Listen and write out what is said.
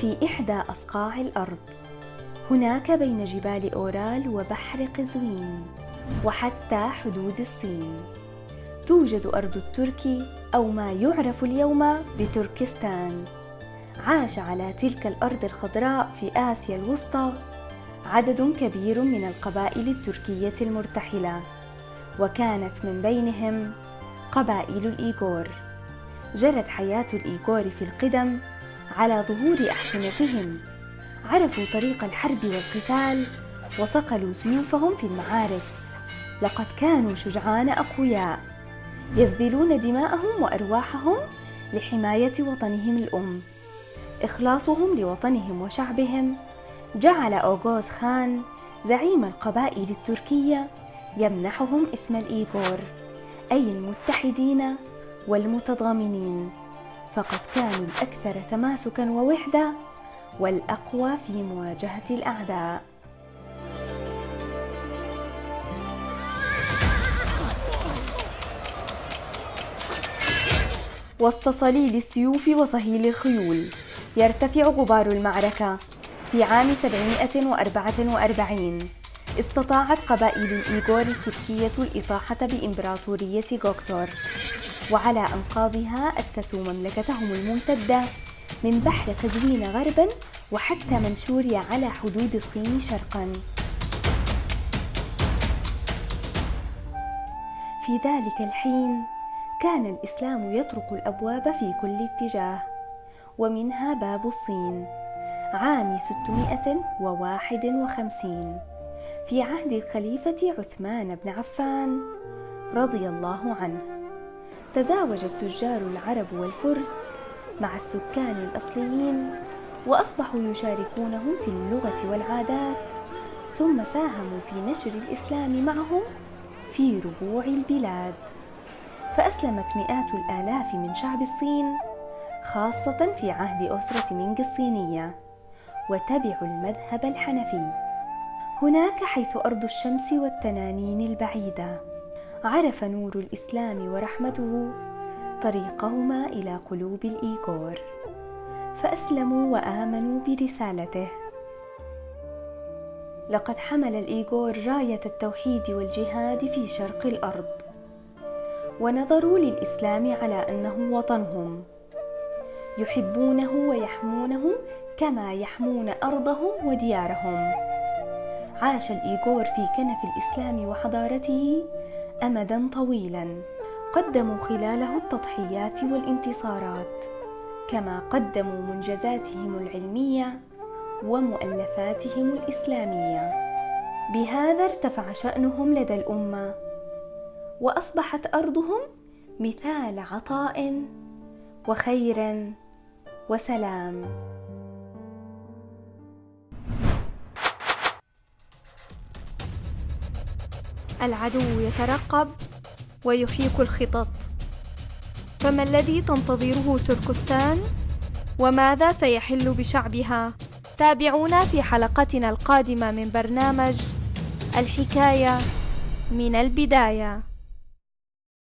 في إحدى أصقاع الأرض، هناك بين جبال أورال وبحر قزوين وحتى حدود الصين، توجد أرض التركي أو ما يعرف اليوم بتركستان. عاش على تلك الأرض الخضراء في آسيا الوسطى عدد كبير من القبائل التركية المرتحلة، وكانت من بينهم قبائل الإيغور. جرت حياة الإيغور في القدم على ظهور أحصنتهم، عرفوا طريق الحرب والقتال وصقلوا سيوفهم في المعارك. لقد كانوا شجعان أقوياء يبذلون دماءهم وأرواحهم لحماية وطنهم الأم. إخلاصهم لوطنهم وشعبهم جعل أوغوز خان زعيم القبائل التركية يمنحهم اسم الإيغور، أي المتحدين والمتضامنين، فقد كانوا الأكثر تماسكا ووحدة والأقوى في مواجهة الأعداء. وسط صليل السيوف وصهيل الخيول يرتفع غبار المعركة. في عام 744 استطاعت قبائل الإيغور التركية الإطاحة بإمبراطورية غوكتور، وعلى أنقاضها أسسوا مملكتهم الممتدة من بحر قزوين غربا وحتى منشوريا على حدود الصين شرقا. في ذلك الحين كان الإسلام يطرق الأبواب في كل اتجاه، ومنها باب الصين. عام 651 في عهد الخليفة عثمان بن عفان رضي الله عنه، تزاوج التجار العرب والفرس مع السكان الأصليين وأصبحوا يشاركونهم في اللغة والعادات، ثم ساهموا في نشر الإسلام معهم في ربوع البلاد، فأسلمت مئات الآلاف من شعب الصين، خاصة في عهد أسرة مينغ الصينية، وتبعوا المذهب الحنفي. هناك حيث أرض الشمس والتنانين البعيدة عرف نور الإسلام ورحمته طريقهما إلى قلوب الإيغور، فأسلموا وآمنوا برسالته. لقد حمل الإيغور راية التوحيد والجهاد في شرق الأرض، ونظروا للإسلام على أنه وطنهم، يحبونه ويحمونه كما يحمون أرضهم وديارهم. عاش الإيغور في كنف الإسلام وحضارته أمدا طويلا، قدموا خلاله التضحيات والانتصارات، كما قدموا منجزاتهم العلمية ومؤلفاتهم الإسلامية. بهذا ارتفع شأنهم لدى الأمة، وأصبحت أرضهم مثال عطاء وخير وسلام. العدو يترقب ويحيك الخطط، فما الذي تنتظره تركستان؟ وماذا سيحل بشعبها؟ تابعونا في حلقتنا القادمة من برنامج الحكاية من البداية.